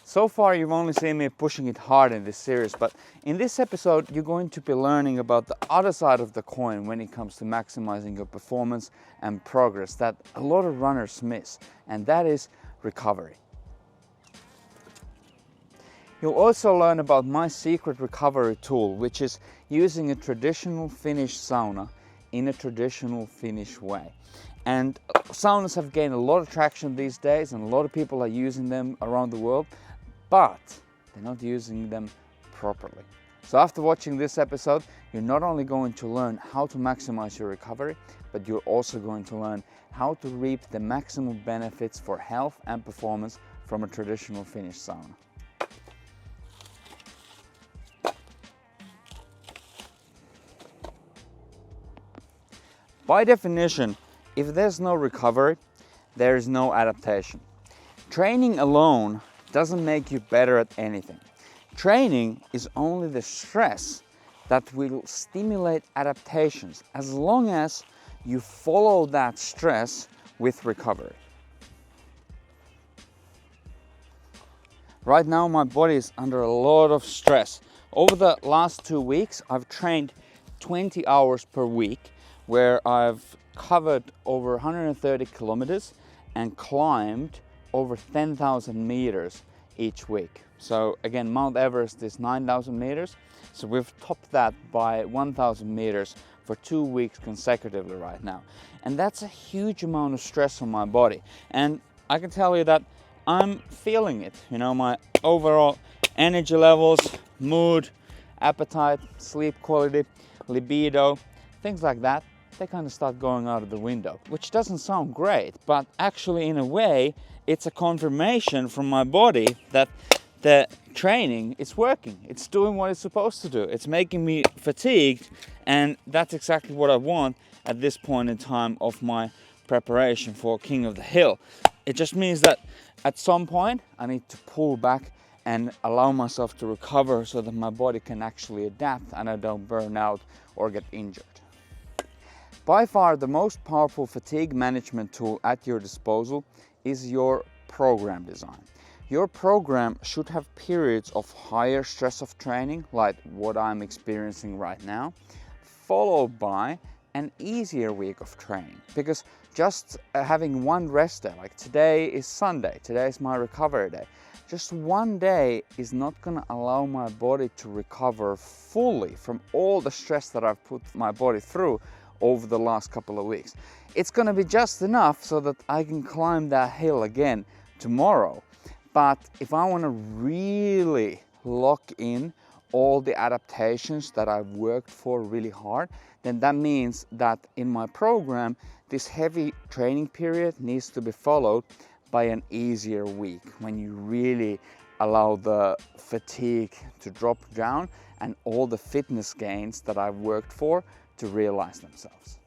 So far you've only seen me pushing it hard in this series, but in this episode you're going to be learning about the other side of the coin when it comes to maximizing your performance and progress that a lot of runners miss, and that is recovery. You'll also learn about my secret recovery tool, which is using a traditional Finnish sauna in a traditional Finnish way. And saunas have gained a lot of traction these days, and a lot of people are using them around the world, but they're not using them properly. So after watching this episode, you're not only going to learn how to maximize your recovery, but you're also going to learn how to reap the maximum benefits for health and performance from a traditional Finnish sauna. By definition, if there's no recovery, there is no adaptation. Training alone doesn't make you better at anything. Training is only the stress that will stimulate adaptations as long as you follow that stress with recovery. Right now my body is under a lot of stress. Over the last 2 weeks I've trained 20 hours per week, where I've covered over 130 kilometers and climbed over 10,000 meters each week. So again, Mount Everest is 9,000 meters, so we've topped that by 1,000 meters for 2 weeks consecutively right now. And that's a huge amount of stress on my body. And I can tell you that I'm feeling it. You know, my overall energy levels, mood, appetite, sleep quality, libido, things like that, they kind of start going out of the window, which doesn't sound great, but actually in a way it's a confirmation from my body that the training is working. It's doing what it's supposed to do. It's making me fatigued, and that's exactly what I want at this point in time of my preparation for King of the Hill. It just means that at some point I need to pull back and allow myself to recover so that my body can actually adapt and I don't burn out or get injured. By far the most powerful fatigue management tool at your disposal is your program design. Your program should have periods of higher stress of training, like what I'm experiencing right now, followed by an easier week of training. Because just having one rest day, like today is Sunday, today is my recovery day, just one day is not going to allow my body to recover fully from all the stress that I've put my body through over the last couple of weeks. It's going to be just enough so that I can climb that hill again tomorrow. But if I want to really lock in all the adaptations that I've worked for really hard, then that means that in my program, this heavy training period needs to be followed by an easier week when you really allow the fatigue to drop down and all the fitness gains that I've worked for to realize themselves.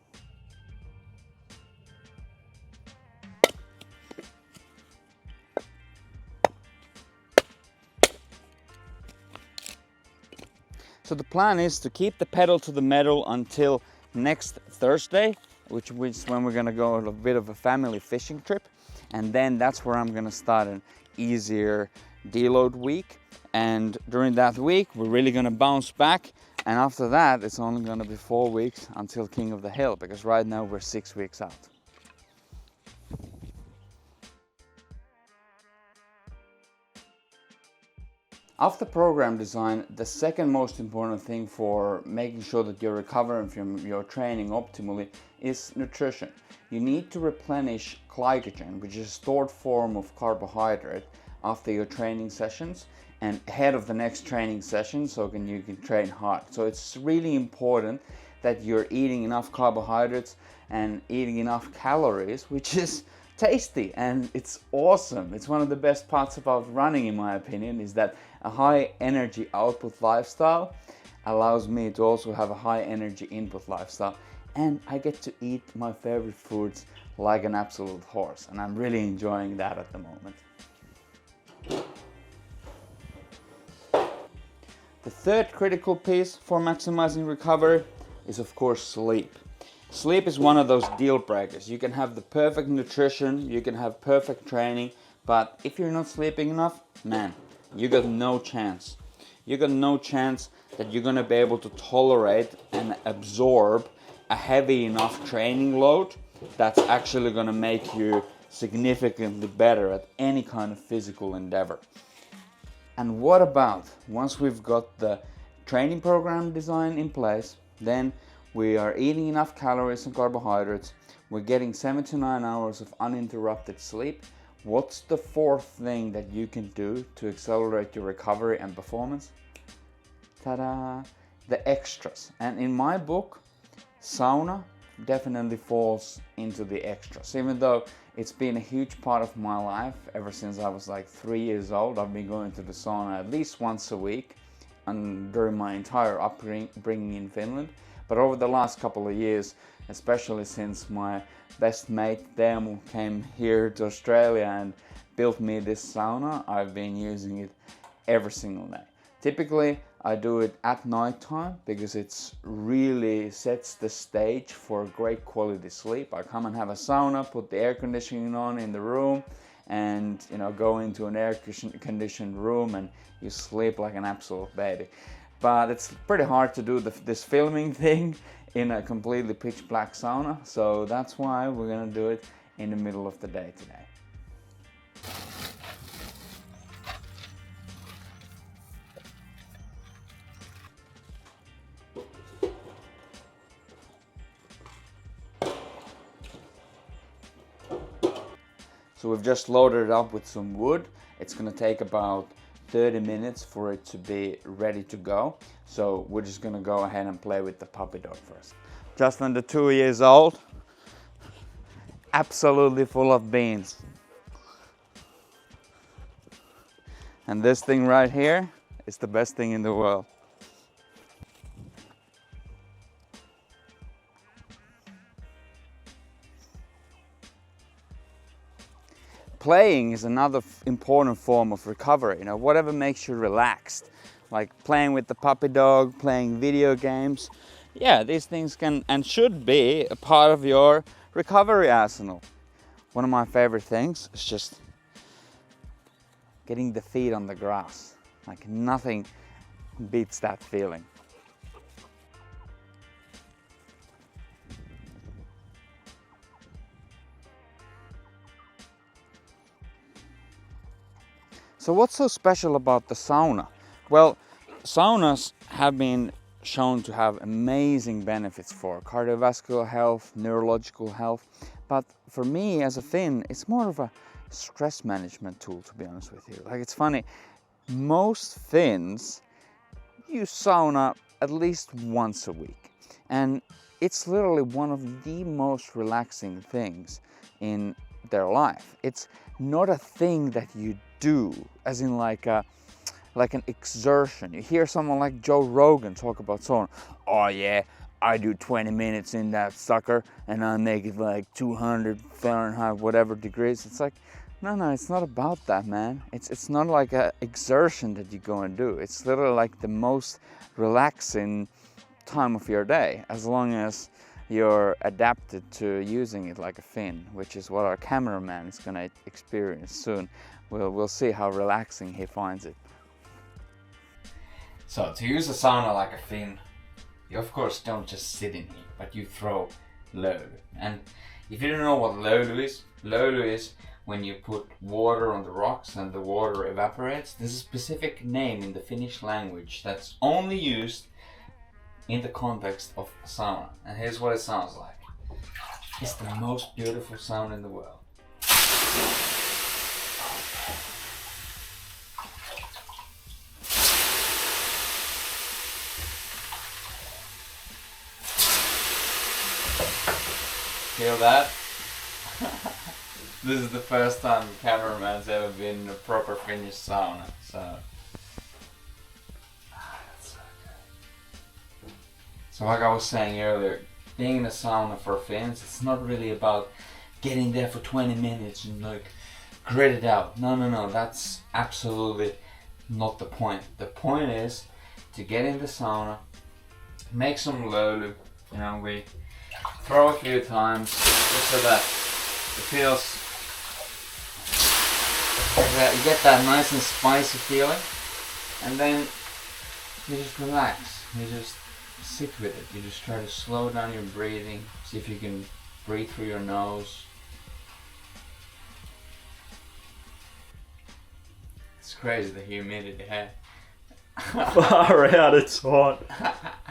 So the plan is to keep the pedal to the metal until next Thursday, which is when we're gonna go on a bit of a family fishing trip. And then that's where I'm gonna start an easier deload week. And during that week, we're really gonna bounce back. And after that, it's only going to be 4 weeks until King of the Hill, because right now we're 6 weeks out. After program design, the second most important thing for making sure that you're recovering from your training optimally is nutrition. You need to replenish glycogen, which is a stored form of carbohydrate, after your training sessions and ahead of the next training session, so you can train hard. So it's really important that you're eating enough carbohydrates and eating enough calories, which is tasty and it's awesome. It's one of the best parts about running, in my opinion, is that a high energy output lifestyle allows me to also have a high energy input lifestyle, and I get to eat my favorite foods like an absolute horse, and I'm really enjoying that at the moment. The third critical piece for maximizing recovery is, of course, sleep. Sleep is one of those deal breakers. You can have the perfect nutrition, you can have perfect training, but if you're not sleeping enough, man, you got no chance. You got no chance that you're gonna be able to tolerate and absorb a heavy enough training load that's actually gonna make you significantly better at any kind of physical endeavor. And what about once we've got the training program design in place, then we are eating enough calories and carbohydrates, we're getting 7 to 9 hours of uninterrupted sleep. What's the fourth thing that you can do to accelerate your recovery and performance? Ta-da! The extras. And in my book, sauna definitely falls into the extras. Even though it's been a huge part of my life ever since I was like 3 years old. I've been going to the sauna at least once a week and during my entire upbringing in Finland. But over the last couple of years, especially since my best mate Teemu came here to Australia and built me this sauna, I've been using it every single day. Typically, I do it at night time because it's really sets the stage for great quality sleep. I come and have a sauna, put the air conditioning on in the room, and go into an air conditioned room and you sleep like an absolute baby. But it's pretty hard to do this filming thing in a completely pitch black sauna, so that's why we're gonna do it in the middle of the day today. So we've just loaded it up with some wood. It's gonna take about 30 minutes for it to be ready to go. So we're just gonna go ahead and play with the puppy dog first. Just under 2 years old, absolutely full of beans. And this thing right here is the best thing in the world. Playing is another important form of recovery. Whatever makes you relaxed, like playing with the puppy dog, playing video games. Yeah, these things can and should be a part of your recovery arsenal. One of my favorite things is just getting the feet on the grass. Like nothing beats that feeling. So what's so special about the sauna? Well, saunas have been shown to have amazing benefits for cardiovascular health, neurological health. But for me as a Finn, it's more of a stress management tool, to be honest with you. Like, it's funny, most Finns use sauna at least once a week. And it's literally one of the most relaxing things in their life. It's not a thing that you do, as in like an exertion. You hear someone like Joe Rogan talk about sauna. Oh yeah, I do 20 minutes in that sucker and I make it like 200 Fahrenheit, whatever degrees. It's like, no, it's not about that, man. It's not like an exertion that you go and do. It's literally like the most relaxing time of your day, as long as you're adapted to using it like a Finn, which is what our cameraman is gonna experience soon. We'll see how relaxing he finds it. So to use a sauna like a Finn, you of course don't just sit in here, but you throw löyly. And if you don't know what löyly is when you put water on the rocks and the water evaporates. There's a specific name in the Finnish language that's only used in the context of a sauna. And here's what it sounds like. It's the most beautiful sound in the world. Feel that? This is the first time the cameraman's ever been in a proper Finnish sauna, so that's so good. So like I was saying earlier, being in a sauna for Finns, it's not really about getting there for 20 minutes and like grit it out. No, that's absolutely not the point. The point is to get in the sauna, make some löyly, we throw a few times just so that it feels you get that nice and spicy feeling, and then you just relax. You just sit with it. You just try to slow down your breathing. See if you can breathe through your nose. It's crazy, the humidity, hey? Far out, it's hot.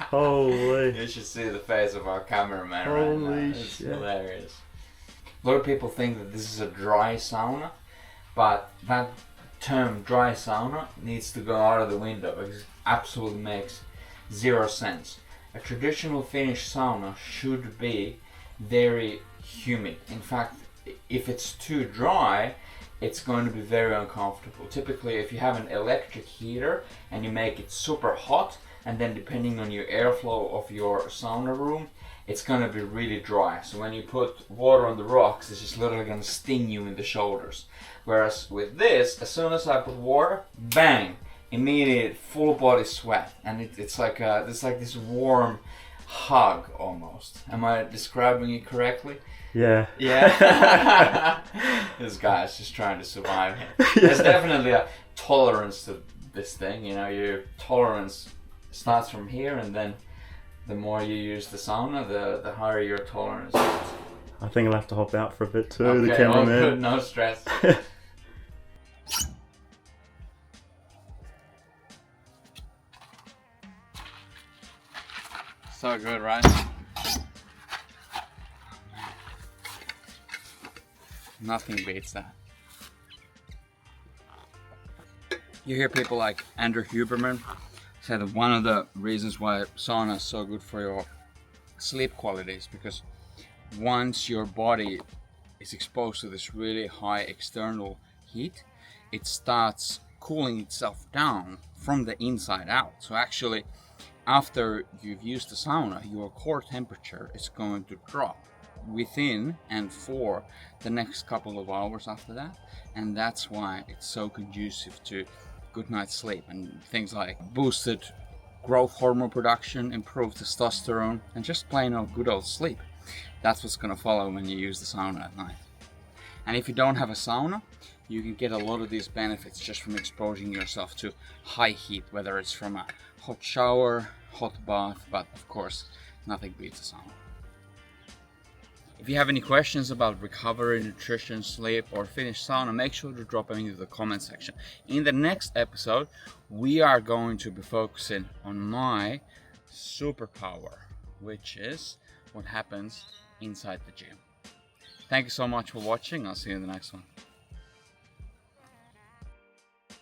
Holy. You should see the face of our cameraman right Holy now. It's shit. hilarious. A lot of people think that this is a dry sauna, but that term dry sauna needs to go out of the window because it absolutely makes zero sense. A traditional Finnish sauna should be very humid. In fact, if it's too dry, it's going to be very uncomfortable. Typically, if you have an electric heater and you make it super hot, and then depending on your airflow of your sauna room, it's going to be really dry. So when you put water on the rocks, it's just literally going to sting you in the shoulders. Whereas with this, as soon as I put water, bang, immediate full body sweat, and it's like this warm hug almost. Am I describing it correctly? Yeah. Yeah. This guy's just trying to survive. There's definitely a tolerance to this thing. You know, your tolerance starts from here, and then the more you use the sauna, the higher your tolerance is. I think I'll have to hop out for a bit too, Okay, the cameraman. good, no stress. So good, right? Nothing beats that. You hear people like Andrew Huberman say that one of the reasons why sauna is so good for your sleep quality is because once your body is exposed to this really high external heat, it starts cooling itself down from the inside out. So actually, after you've used the sauna, your core temperature is going to drop within and for the next couple of hours after that, and that's why it's so conducive to good night's sleep and things like boosted growth hormone production, improved testosterone, and just plain old good old sleep. That's what's going to follow when you use the sauna at night. And if you don't have a sauna, you can get a lot of these benefits just from exposing yourself to high heat, whether it's from a hot shower, hot bath, but of course nothing beats a sauna. If you have any questions about recovery, nutrition, sleep, or Finnish sauna, make sure to drop them into the comment section. In the next episode, we are going to be focusing on my superpower, which is what happens inside the gym. Thank you so much for watching. I'll see you in the next one.